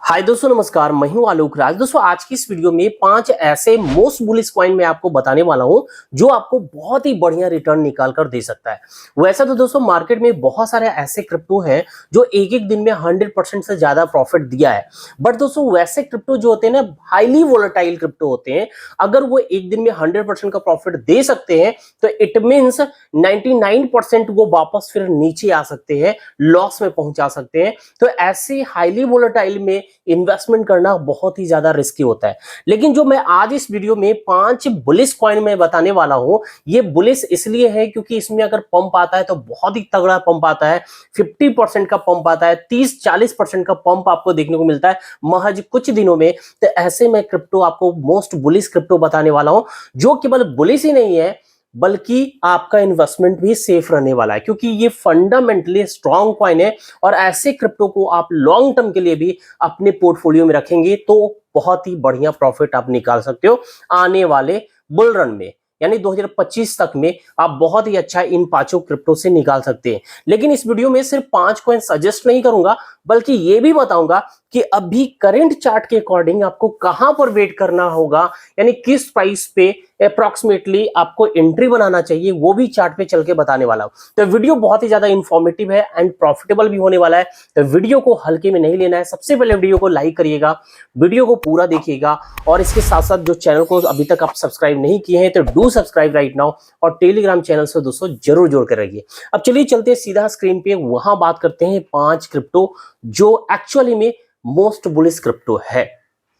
हाय दोस्तों, नमस्कार। मैं हूं आलोक राज। दोस्तों, आज की इस वीडियो में 5 ऐसे मोस्ट बुलिश कॉइन मैं आपको बताने वाला हूं जो आपको बहुत ही बढ़िया रिटर्न निकाल कर दे सकता है। वैसे तो दोस्तों मार्केट में बहुत सारे ऐसे क्रिप्टो हैं जो एक एक दिन में 100% से ज्यादा प्रॉफिट दिया है। बट दोस्तों वैसे क्रिप्टो जो होते हैं ना, हाईली वोलेटाइल क्रिप्टो होते हैं। अगर वो एक दिन में 100% का प्रॉफिट दे सकते हैं तो इट मीन्स 99% वो वापस फिर नीचे आ सकते हैं, लॉस में पहुंचा सकते हैं। तो ऐसे हाईली वोलेटाइल में इन्वेस्टमेंट करना बहुत ही ज्यादा रिस्की होता है। लेकिन जो मैं आज इस वीडियो में 5 बुलिश कॉइन में बताने वाला हूं, ये बुलिश इसलिए है क्योंकि इसमें अगर पंप आता है तो बहुत ही तगड़ा पंप आता है। 50% का पंप आता है, 30-40% का पंप आपको देखने को मिलता है महज कुछ दिनों में। तो ऐसे में क्रिप्टो आपको मोस्ट बुलिश क्रिप्टो बताने वाला हूं जो केवल बुलिश ही नहीं है बल्कि आपका इन्वेस्टमेंट भी सेफ रहने वाला है, क्योंकि ये फंडामेंटली स्ट्रॉन्ग कॉइन है। और ऐसे क्रिप्टो को आप लॉन्ग टर्म के लिए भी अपने पोर्टफोलियो में रखेंगे तो बहुत ही बढ़िया प्रॉफिट आप निकाल सकते हो आने वाले बुल रन में, यानी 2025 तक में आप बहुत ही अच्छा इन पांचों क्रिप्टो से निकाल सकते हैं। लेकिन इस वीडियो में सिर्फ 5 कॉइन सजेस्ट नहीं करूंगा, बल्कि ये भी बताऊंगा कि अभी करंट चार्ट के अकॉर्डिंग आपको कहां पर वेट करना होगा, यानी किस प्राइस पे अप्रॉक्सीमेटली आपको एंट्री बनाना चाहिए, वो भी चार्ट पे चल के बताने वाला हूं। तो वीडियो बहुत ही ज्यादा इंफॉर्मेटिव है एंड प्रॉफिटेबल भी होने वाला है। तो वीडियो को हल्के में नहीं लेना है। सबसे पहले वीडियो को लाइक करिएगा, वीडियो को पूरा देखिएगा, और इसके साथ साथ जो चैनल को अभी तक आप सब्सक्राइब नहीं किए हैं तो डू सब्सक्राइब राइट नाउ, और टेलीग्राम चैनल से दोस्तों जरूर जोड़ कर रखिए। अब चलिए चलते सीधा स्क्रीन पे, वहां बात करते हैं 5 क्रिप्टो जो एक्चुअली में मोस्ट बुलिश क्रिप्टो है।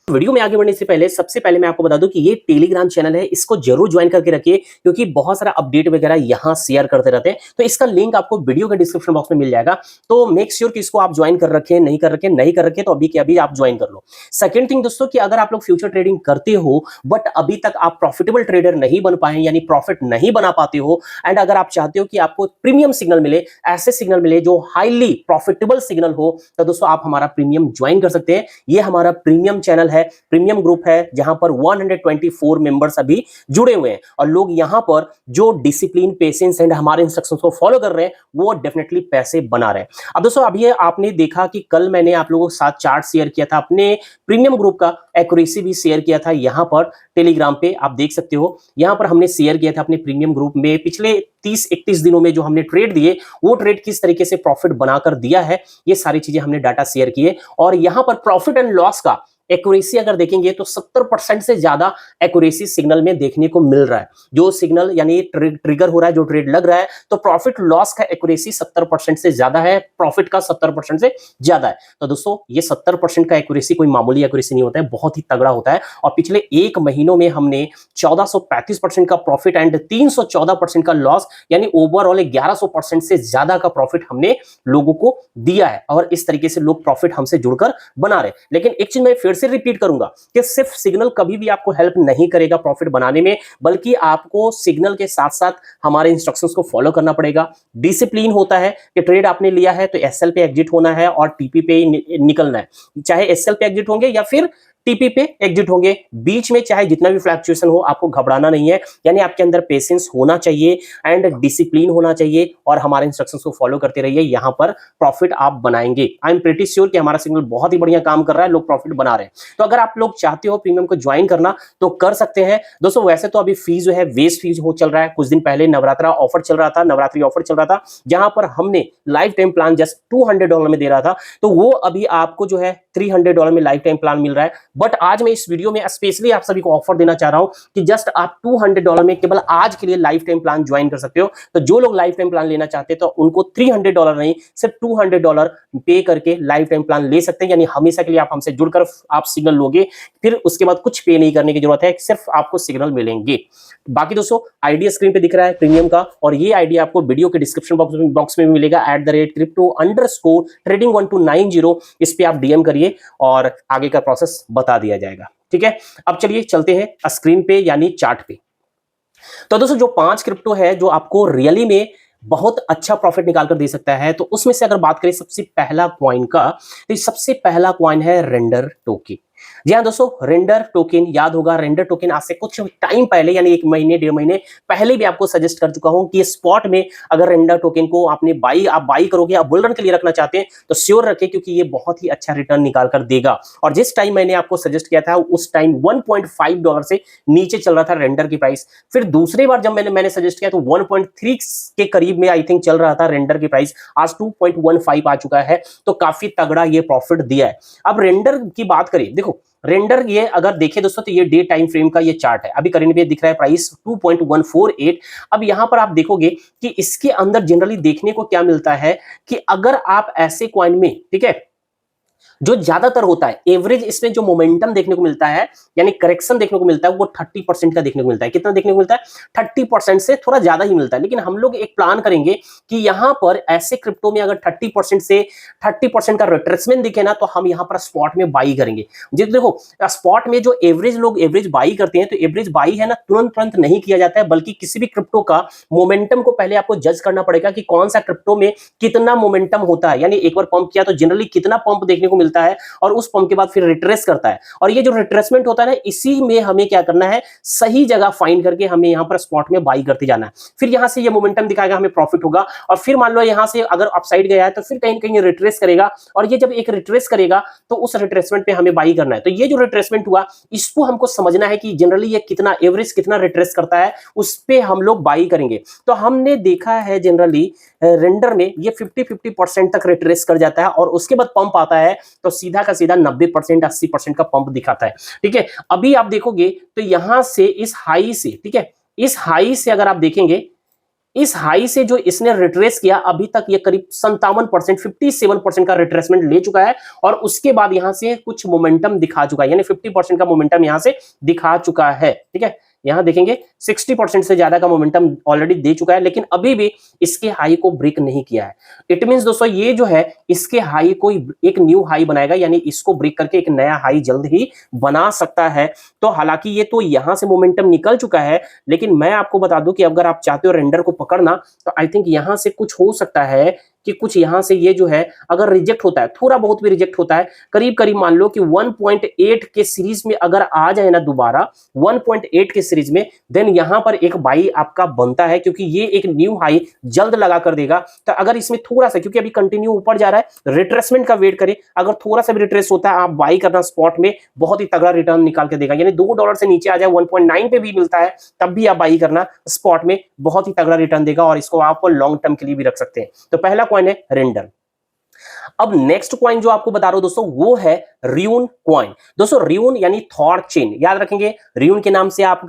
वीडियो में आगे बढ़ने से पहले सबसे पहले मैं आपको बता दूं कि ये टेलीग्राम चैनल है, इसको जरूर ज्वाइन करके रखिए, क्योंकि बहुत सारा अपडेट वगैरह यहां शेयर करते रहते हैं। तो इसका लिंक आपको वीडियो के डिस्क्रिप्शन बॉक्स में मिल जाएगा। तो मेक श्योर कि इसको आप ज्वाइन कर रखे, नहीं कर रखे तो अभी के अभी आप ज्वाइन कर लो। सेकंड थिंग दोस्तों, कि अगर आप लोग फ्यूचर ट्रेडिंग करते हो बट अभी तक आप प्रॉफिटेबल ट्रेडर नहीं बन पाए, यानी प्रॉफिट नहीं बना पाते हो, एंड अगर आप चाहते हो कि आपको प्रीमियम सिग्नल मिले, ऐसे सिग्नल मिले जो हाईली प्रॉफिटेबल सिग्नल हो, तो दोस्तों आप हमारा प्रीमियम ज्वाइन कर सकते हैं। ये हमारा प्रीमियम चैनल है, प्रीमियम ग्रुप है, जहां पर 124 मेंबर्स अभी जुड़े हुए हैं। और लोग यहां पर जो डिसिप्लिन, पेशेंस एंड हमारे इंस्ट्रक्शंस को फॉलो कर रहे हैं वो डेफिनेटली पैसे बना रहे हैं। अब दोस्तों अभी आपने देखा कि कल मैंने आप लोगों के साथ चार्ट शेयर किया था, अपने प्रीमियम ग्रुप का एक्यूरेसी भी शेयर किया था यहां पर टेलीग्राम पे, आप देख सकते हो। यहां पर हमने शेयर किया था अपने प्रीमियम ग्रुप में पिछले 30-31 दिनों में जो हमने ट्रेड दिए, वो ट्रेड किस तरीके से प्रॉफिट बनाकर दिया है, ये सारी चीजें हमने डाटा शेयर किए। और यहां पर प्रॉफिट एंड लॉस का एक्यूरेसी अगर देखेंगे तो 70% से ज्यादा एक्यूरेसी सिग्नल में देखने को मिल रहा है। जो सिग्नल यानी ट्रिगर हो रहा है, जो ट्रेड लग रहा है, तो प्रॉफिट लॉस का एक्यूरेसी 70% से ज्यादा है, प्रॉफिट का 70% से ज्यादा है। तो दोस्तों ये 70% का एक्यूरेसी कोई मामूली एक्यूरेसी नहीं होता है, बहुत ही तगड़ा होता है। और पिछले एक महीनों में हमने 1435% का प्रॉफिट एंड 314% का लॉस, यानी ओवरऑल 1100% से ज्यादा का प्रॉफिट हमने लोगों को दिया है। और इस तरीके से लोग प्रॉफिट हमसे जुड़कर बना रहे। लेकिन एक चीज मैं फिर से रिपीट करूंगा कि सिर्फ सिग्नल कभी भी आपको हेल्प नहीं करेगा प्रॉफिट बनाने में, बल्कि आपको सिग्नल के साथ साथ हमारे इंस्ट्रक्शंस को फॉलो करना पड़ेगा। डिसिप्लिन होता है कि ट्रेड आपने लिया है तो एसएल पे एग्जिट होना है और टीपी पे निकलना है। चाहे एसएल पे एग्जिट होंगे या फिर टीपी पे एग्जिट होंगे, बीच में चाहे जितना भी फ्लक्चुएशन हो आपको घबराना नहीं है। यानी आपके अंदर पेशेंस होना चाहिए एंड डिसिप्लिन होना चाहिए, और हमारे इंस्ट्रक्शंस को फॉलो करते रहिए। यहां पर प्रॉफिट आप बनाएंगे। आई एम प्रीटी श्योर कि हमारा सिग्नल बहुत ही बढ़िया काम कर रहा है, लोग प्रॉफिट बना रहे हैं। तो अगर आप लोग चाहते हो प्रीमियम को ज्वाइन करना तो कर सकते हैं दोस्तों। वैसे तो अभी फीस जो है वेस्ट फीस हो चल रहा है। कुछ दिन पहले नवरात्रा ऑफर चल रहा था, नवरात्रि ऑफर चल रहा था, जहां पर हमने लाइफ टाइम प्लान जस्ट $200 में दे रहा था। तो वो अभी आपको जो है $300 में लाइफ टाइम प्लान मिल रहा है। बट आज मैं इस वीडियो में स्पेशली आप सभी को ऑफर देना चाह रहा हूं कि जस्ट आप $200 में केवल आज के लिए लाइफ टाइम प्लान ज्वाइन कर सकते हो। तो जो लोग लाइफ टाइम प्लान लेना चाहते हैं तो उनको $300 नहीं, सिर्फ $200 पे करके लाइफ टाइम प्लान ले सकते हैं। यानी हमेशा के लिए आप हमसे जुड़कर आप सिग्नल लोगे, फिर उसके बाद कुछ पे नहीं करने की जरूरत है, सिर्फ आपको सिग्नल मिलेंगे। बाकी दोस्तों आईडी स्क्रीन पे दिख रहा है प्रीमियम का, और ये आईडी आपको वीडियो के डिस्क्रिप्शन बॉक्स में मिलेगा, @crypto_trading1290। इस पे आप डीएम करिए और आगे का प्रोसेस बता दिया जाएगा। ठीक है, अब चलिए चलते हैं स्क्रीन पे यानी चार्ट पे। तो दोस्तों जो 5 क्रिप्टो है जो आपको रियली में बहुत अच्छा प्रॉफिट निकाल कर दे सकता है, तो उसमें से अगर बात करें सबसे पहला कॉइन का, तो सबसे पहला कॉइन है रेंडर टोकी। जी हाँ दोस्तों, रेंडर टोकन याद होगा, रेंडर टोकन आज से कुछ टाइम पहले यानी 1 महीने 1.5 महीने पहले भी आपको सजेस्ट कर चुका हूं कि स्पॉट में अगर रेंडर टोकन को आपने आप बाई करोगे, आप बुल रन के लिए रखना चाहते हैं तो श्योर रखें, क्योंकि ये बहुत ही अच्छा रिटर्न निकाल कर देगा। और जिस टाइम मैंने आपको सजेस्ट किया था उस टाइम $1.5 से नीचे चल रहा था रेंडर की प्राइस। फिर दूसरी बार जब मैंने सजेस्ट किया तो 1.3 के करीब में आई थिंक चल रहा था रेंडर की प्राइस, आज 2.15 आ चुका है, तो काफी तगड़ा ये प्रॉफिट दिया है। अब रेंडर की बात करें, देखो रेंडर ये अगर देखें दोस्तों तो ये डे टाइम फ्रेम का ये चार्ट है, अभी करंट में दिख रहा है प्राइस 2.148। अब यहां पर आप देखोगे कि इसके अंदर जनरली देखने को क्या मिलता है कि अगर आप ऐसे कॉइन में, ठीक है, जो ज्यादातर होता है एवरेज इसमें जो मोमेंटम देखने को मिलता है यानी करेक्शन देखने को मिलता है वो 30% का देखने को मिलता है। कितना देखने को मिलता है? 30% से थोड़ा ज्यादा ही मिलता है। लेकिन हम लोग एक प्लान करेंगे कि यहां पर ऐसे क्रिप्टो में अगर 30% से 30% का रिट्रेसमेंट दिखे ना, तो हम यहां पर स्पॉट में बाई करेंगे। जी देखो, स्पॉट में जो एवरेज लोग एवरेज बाई करते हैं, तो एवरेज बाई है ना तुरंत नहीं किया जाता है, बल्कि किसी भी क्रिप्टो का मोमेंटम को पहले आपको जज करना पड़ेगा कि कौन सा क्रिप्टो में कितना मोमेंटम होता है। यानी एक बार पंप किया तो जनरली कितना पंप देखने को मिलता है, और उस पंप के बाद फिर रिट्रेस करता है। और ये जो रिट्रेसमेंट होता है ना, इसी में हमें क्या करना है, सही जगह फाइंड करके हमें यहां पर स्पॉट में बाई करते जाना है। फिर यहां से ये मोमेंटम दिखाएगा, हमें प्रॉफिट होगा। और फिर मान लो यहां से अगर अपसाइड गया है तो फिर कहीं कहीं रिट्रेस करेगा, और ये जब एक रिट्रेस करेगा तो उस रिट्रेसमेंट पे हमें बाई करना है। तो ये जो रिट्रेसमेंट हुआ, इसको हमको समझना है कि जनरली ये कितना एवरेज कितना रिट्रेस करता है, उस पे हम लोग बाई करेंगे। तो हमने देखा है जनरली रेंडर में ये 50-50% तक रिट्रेस कर जाता है, और उसके बाद पंप आता है तो सीधा का सीधा 90% 80% का पंप दिखाता है। ठीक है, अभी आप देखोगे तो यहां से इस हाई से, ठीक है, इस हाई से अगर आप देखेंगे, इस हाई से जो इसने रिट्रेस किया अभी तक ये करीब 57% 57% का रिट्रेसमेंट ले चुका है, और उसके बाद यहां से कुछ मोमेंटम दिखा चुका है, यानी 50% का मोमेंटम यहां से दिखा चुका है। ठीक है, यहां देखेंगे 60% से ज्यादा का मोमेंटम ऑलरेडी दे चुका है, लेकिन अभी भी इसके हाई को ब्रेक नहीं किया है। इट मींस दोस्तों ये जो है इसके हाई को एक न्यू हाई बनाएगा, यानी इसको ब्रेक करके एक नया हाई जल्द ही बना सकता है। तो हालांकि ये तो यहां से मोमेंटम निकल चुका है, लेकिन मैं आपको बता दूं कि अगर आप चाहते हो रेंडर को पकड़ना, तो आई थिंक यहां से कुछ हो सकता है कि कुछ यहां से ये जो है अगर रिजेक्ट होता है, थोड़ा बहुत भी रिजेक्ट होता है, करीब करीब मान लो कि 1.8 के सीरीज में अगर आ जाए ना दोबारा 1.8 के सीरीज में, देन यहां पर एक बाई आपका बनता है, क्योंकि ये एक न्यू हाई जल्द लगा कर देगा। तो अगर इसमें थोड़ा सा, क्योंकि अभी कंटिन्यू ऊपर जा रहा है, रिट्रेसमेंट का वेट करें, अगर थोड़ा सा भी रिट्रेस होता है आप बाई करना स्पॉट में, बहुत ही तगड़ा रिटर्न निकाल के देगा। यानी $2 से नीचे आ जाए 1.9 पे भी मिलता है तब भी आप बाई करना स्पॉट में, बहुत ही तगड़ा रिटर्न देगा, और इसको आप लॉन्ग टर्म के लिए भी रख सकते हैं। तो पहला कॉइन है रेंडर। अब नेक्स्ट कॉइन जो आपको बता रहा हूं दोस्तों वो है रियून कॉइन। दोस्तों रियून यानी थॉर चेन, याद रखेंगे रियून के नाम से आप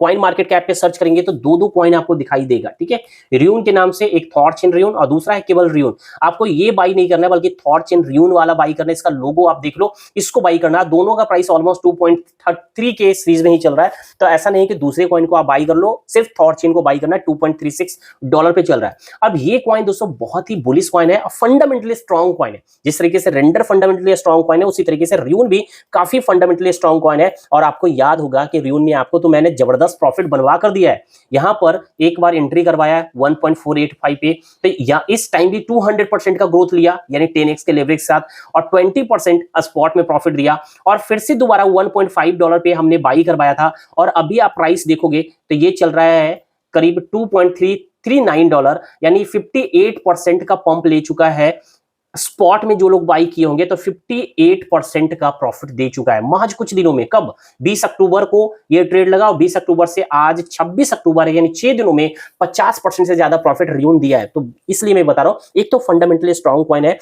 कॉइन मार्केट कैप पे सर्च करेंगे तो दो कॉइन आपको दिखाई देगा। ठीक है, रियून के नाम से एक थॉर चेन रियून और दूसरा है केवल रियून। आपको ये बाई नहीं करना है, बल्कि थॉर चेन रियून वाला बाई करना है। इसका लोगो आप देख लो, इसको बाई करना है। दोनों का प्राइस ऑलमोस्ट 2.3 के सीरीज में ही चल रहा है, तो ऐसा नहीं कि दूसरे कॉइन को आप बाई कर लो, सिर्फ थॉर चेन को बाई करना है। $2.36 पे चल रहा है। अब ये कॉइन दोस्तों बहुत ही बुलिश कॉइन है, फंडामेंटली स्ट्रॉन्ग कॉइन है। जिस तरीके से रेंडर फंडामेंटली स्ट्रॉन्ग कॉइन है, उसी तरीके से रियून भी काफी फंडामेंटली स्ट्रॉन्ग कॉइन है। और आपको याद होगा कि रियून में आपको तो मैंने जबरदस्त प्रॉफिट बनवा कर दिया है। यहां पर एक बार एंट्री करवाया 1.485 पे, तो या इस टाइम भी 200% का ग्रोथ लिया, यानी 10x के लेवरेज के साथ, और 20% स्पॉट में प्रॉफिट दिया, और फिर से दोबारा $1.5 पे हमने बाई करवाया था। और अभी आप प्राइस देखोगे तो ये चल रहा है करीब $2.339, यानी 58% का पंप ले चुका है। स्पॉट में जो लोग बाई किए होंगे तो 58% का प्रॉफिट दे चुका है महज कुछ दिनों में। कब? 20 अक्टूबर को ये ट्रेड लगा, और 20 अक्टूबर से आज 26 अक्टूबर है, यानी 6 दिनों में 50% से ज्यादा प्रॉफिट रियून दिया है। तो इसलिए मैं बता रहा हूं, एक तो फंडामेंटली स्ट्रॉन्ग कॉइन है,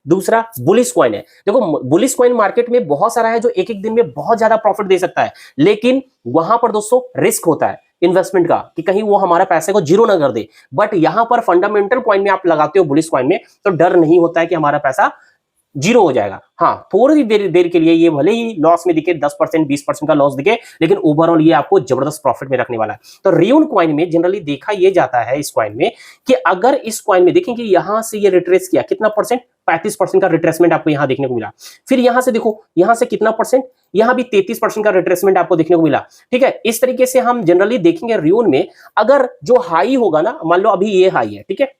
दूसरा बुलिश कॉइन है। देखो बुलिश कॉइन मार्केट में बहुत सारा है जो एक एक दिन में बहुत ज्यादा प्रॉफिट दे सकता है, लेकिन वहां पर दोस्तों रिस्क होता है इन्वेस्टमेंट का, कि कहीं वो हमारा पैसे को जीरो ना कर दे। बट यहां पर फंडामेंटल कॉइन में आप लगाते हो बुलिश कॉइन में, तो डर नहीं होता है कि हमारा पैसा जीरो हो जाएगा। हाँ, थोड़ी देर के लिए ये भले ही लॉस में दिखे, 10% 20% का लॉस दिखे, लेकिन ओवरऑल ये आपको जबरदस्त प्रॉफिट में रखने वाला है। तो रियून कॉइन में जनरली देखा ये जाता है इस कॉइन में कि अगर इस कॉइन में देखें कि यहां से ये रिट्रेस किया, कितना परसेंट? 35% का रिट्रेसमेंट आपको यहां देखने को मिला। फिर यहां से देखो, यहां से कितना परसेंट? यहां भी 33% का रिट्रेसमेंट आपको देखने को मिला। ठीक है, इस तरीके से हम जनरली देखेंगे रियून में, अगर जो हाई होगा ना, मान लो अभी ये हाई है, ठीक है,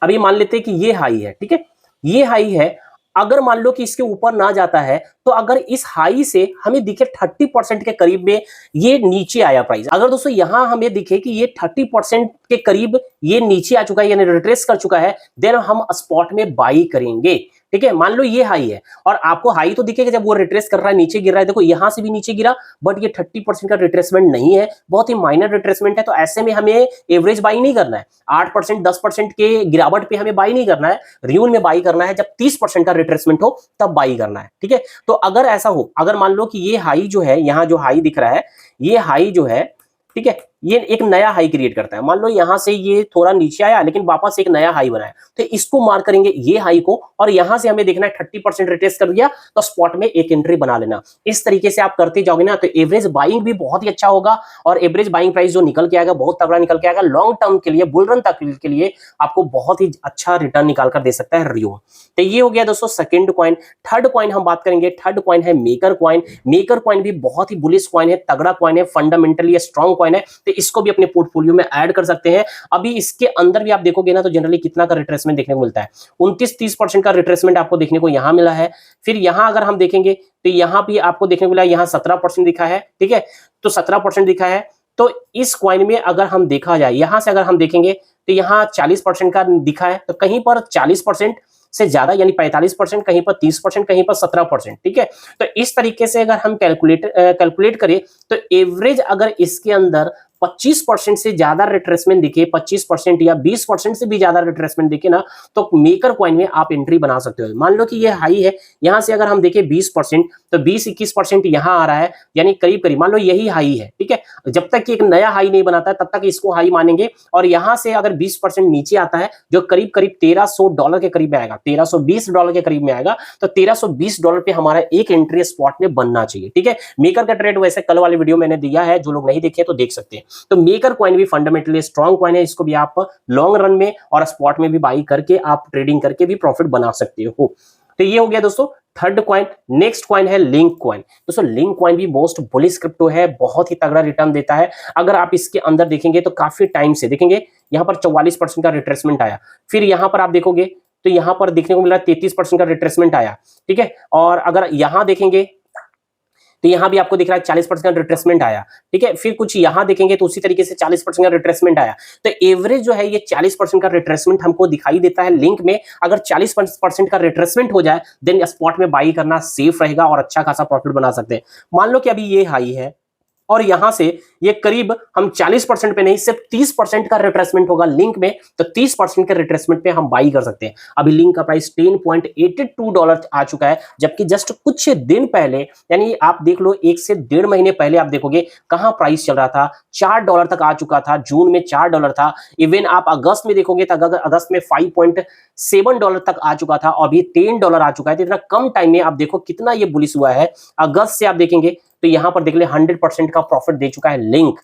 अभी मान लेते हैं कि ये हाई है, ठीक है, ये हाई है, अगर मान लो कि इसके ऊपर ना जाता है तो अगर इस हाई से हमें दिखे 30% के करीब में ये नीचे आया प्राइस, अगर दोस्तों यहां हमें दिखे कि ये 30% के करीब ये नीचे आ चुका है यानी रिट्रेस कर चुका है, देन हम स्पॉट में बाई करेंगे। ठीक है, मान लो ये हाई है और आपको हाई तो दिखेगा जब वो रिट्रेस कर रहा है, नीचे गिर रहा है। देखो यहां से भी नीचे गिरा, बट ये 30% का रिट्रेसमेंट नहीं है, बहुत ही माइनर रिट्रेसमेंट है। तो ऐसे में हमें एवरेज बाई नहीं करना है, 8% 10% के गिरावट पे हमें बाई नहीं करना है, रियून में बाई करना है जब 30% का रिट्रेसमेंट हो तब बाई करना है। ठीक है, तो अगर ऐसा हो, अगर मान लो कि ये हाई जो है, यहां जो हाई दिख रहा है, ये हाई जो है, ठीक है, ये एक नया हाई क्रिएट करता है। मान लो यहां से ये थोड़ा नीचे आया लेकिन वापस एक नया हाई बनाया, तो इसको मार्क करेंगे ये हाई को, और यहां से हमें देखना है 30% रिट्रेस कर दिया तो स्पॉट में एक एंट्री बना लेना। इस तरीके से आप करते जाओगे ना तो एवरेज बाइंग भी बहुत ही अच्छा होगा, और एवरेज बाइंग प्राइस जो निकल के आएगा बहुत तगड़ा निकल के आएगा। लॉन्ग टर्म के लिए, बुल रन तक के लिए आपको बहुत ही अच्छा रिटर्न निकाल कर दे सकता है रियो। तो ये हो गया दोस्तों सेकंड कॉइन। थर्ड कॉइन हम बात करेंगे, थर्ड कॉइन है मेकर कॉइन। मेकर कॉइन भी बहुत ही बुलिश कॉइन है, तगड़ा कॉइन है, फंडामेंटली स्ट्रॉन्ग कॉइन है, तो इसको भी अपने पोर्टफोलियो में ऐड कर सकते हैं। अभी इसके अंदर भी आप देखोगे ना तो जनरली कितना का रिट्रेसमेंट देखने को मिलता है, 29-30% का रिट्रेसमेंट आपको देखने को यहां मिला है। फिर यहां अगर हम देखेंगे तो यहां भी आपको देखने को मिला, यहां 17% दिखा है। ठीक है, तो 17% दिखा है। तो इस कॉइन में अगर हम देखा जाए, यहां से अगर हम देखेंगे तो यहां 40% का दिखा है, तो कहीं पर 40% से ज्यादा यानी 45%, कहीं पर 30%, कहीं पर 17%। ठीक है, तो इस तरीके से अगर हम कैलकुलेट करें तो एवरेज अगर इसके अंदर 25% से ज्यादा रिट्रेसमेंट दिखे, 25% या 20% से भी ज्यादा रिट्रेसमेंट दिखे ना, तो मेकर कॉइन में आप एंट्री बना सकते हो। मान लो कि ये हाई है, यहां से अगर हम देखें 20%, तो 20-21% यहां आ रहा है, यानी करीब करीब मान लो यही हाई है। ठीक है, जब तक कि एक नया हाई नहीं बनाता है तब तक इसको हाई मानेंगे, और यहां से अगर 20% नीचे आता है जो करीब करीब $1300 के करीब में आएगा, $1320 के करीब में आएगा, तो $1320 पे हमारा एक एंट्री स्पॉट में बनना चाहिए। ठीक है, मेकर का ट्रेड वैसे कल वाले वीडियो मैंने दिया है, जो लोग नहीं देखे तो देख सकते हैं। तो मेकर कॉइन भी फंडामेंटली स्ट्रॉन्ग कॉइन है, इसको भी आप लॉन्ग रन में और स्पॉट में भी बाई करके आप ट्रेडिंग करके भी प्रॉफिट बना सकते हो। तो ये हो गया दोस्तों थर्ड कॉइन। नेक्स्ट कॉइन है लिंक कॉइन। दोस्तों लिंक कॉइन भी मोस्ट बुलिश क्रिप्टो है, बहुत ही तगड़ा रिटर्न देता है। अगर आप इसके अंदर देखेंगे तो काफी टाइम से देखेंगे, यहां पर 44% का रिट्रेसमेंट आया, फिर यहां पर आप देखोगे तो यहां पर देखने को मिला 33% का रिट्रेसमेंट आया। ठीक है, और अगर यहां देखेंगे तो यहां भी आपको दिख रहा है 40% का रिट्रेसमेंट आया। ठीक है, फिर कुछ यहां देखेंगे तो उसी तरीके से 40% का रिट्रेसमेंट आया। तो एवरेज जो है ये 40% का रिट्रेसमेंट हमको दिखाई देता है लिंक में। अगर 40% का रिट्रेसमेंट हो जाए देन स्पॉट में बाई करना सेफ रहेगा और अच्छा खासा प्रॉफिट बना सकते हैं। मान लो कि अभी ये हाई है और यहां से ये करीब हम 40% पे नहीं, सिर्फ 30% का रिट्रेसमेंट होगा लिंक में, तो 30% के रिट्रेसमेंट पे हम बाई कर सकते हैं। अभी लिंक का प्राइस $10.82 आ चुका है, जबकि जस्ट कुछ दिन पहले, यानी आप देख लो 1 से 1.5 महीने पहले आप देखोगे कहां प्राइस चल रहा था, $4 तक आ चुका था। जून में $4 था। इवन आप अगस्त में देखोगे तो अगस्त में $5.7 तक आ चुका था, अभी $10 आ चुका है। तो इतना कम टाइम में आप देखो कितना ये बुलिश हुआ है। अगस्त से आप देखेंगे तो यहां पर देख ले 100% का प्रॉफिट दे चुका है लिंक।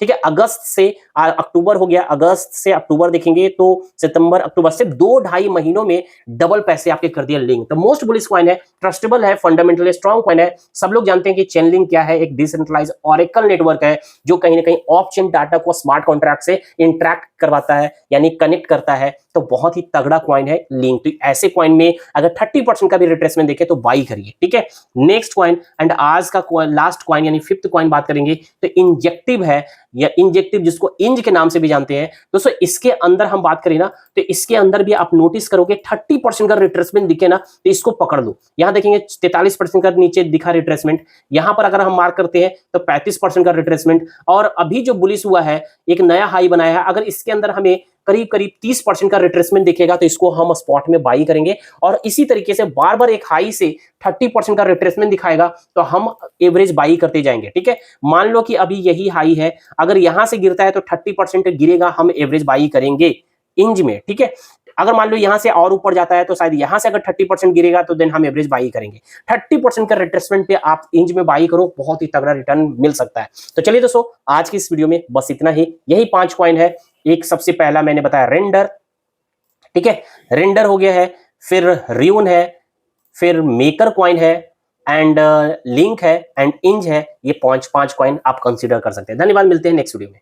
ठीक है, अगस्त से अक्टूबर हो गया, अगस्त से अक्टूबर देखेंगे तो सितंबर अक्टूबर से 2-2.5 महीनों में डबल पैसे आपके कर दिया लिंक। तो मोस्ट बुलिश कॉइन है, ट्रस्टेबल है, फंडामेंटली स्ट्रॉन्ग कॉइन है। सब लोग जानते हैं कि चेनलिंक क्या है, एक डिसेंट्रलाइज्ड ऑरेकल नेटवर्क है जो कहीं ना कहीं ऑफ चेन डाटा को स्मार्ट कॉन्ट्रैक्ट से इंटरैक्ट करवाता है, यानी कनेक्ट करता है। तो बहुत ही तगड़ा कॉइन है लिंक। तो ऐसे कॉइन में अगर 30% का भी रिट्रेसमेंट देखे तो बाई करिए। ठीक है, नेक्स्ट कॉइन एंड आज का लास्ट कॉइन यानी फिफ्थ कॉइन बात करेंगे तो इंजेक्टिव है, या इंजेक्टिव जिसको इंज के नाम से भी जानते हैं। दोस्तों इसके अंदर हम बात करें ना तो इसके अंदर भी आप नोटिस करोगे 30% का रिट्रेसमेंट दिखे ना तो इसको पकड़ लो। यहां देखेंगे 43% का नीचे दिखा रिट्रेसमेंट, यहां पर अगर हम मार्क करते हैं तो 35% का रिट्रेसमेंट, और अभी जो बुलिश हुआ है एक नया हाई बनाया है, अगर इसके अंदर हमें करीब करीब 30% का रिट्रेसमेंट दिखेगा तो इसको हम स्पॉट में बाई करेंगे। और इसी तरीके से बार बार एक हाई से 30% का रिट्रेसमेंट दिखाएगा तो हम एवरेज बाई करते जाएंगे। ठीक है, मान लो कि अभी यही हाई है, अगर यहां से गिरता है तो 30% गिरेगा, हम एवरेज बाई करेंगे इंज में। ठीक है, अगर मान लो यहां से और ऊपर जाता है तो शायद यहां से अगर 30% गिरेगा तो देन हम एवरेज बाई करेंगे। 30% का रिट्रेसमेंट पे आप इंज में बाई करो, बहुत ही तगड़ा रिटर्न मिल सकता है। तो चलिए दोस्तों आज की इस वीडियो में बस इतना ही। यही 5 कॉइन है। एक सबसे पहला मैंने बताया रेंडर, ठीक है, रेंडर हो गया है, फिर रियून है, फिर मेकर कॉइन है, एंड लिंक है, एंड इंज है। ये 5 कॉइन आप कंसीडर कर सकते हैं। धन्यवाद, मिलते हैं नेक्स्ट वीडियो में।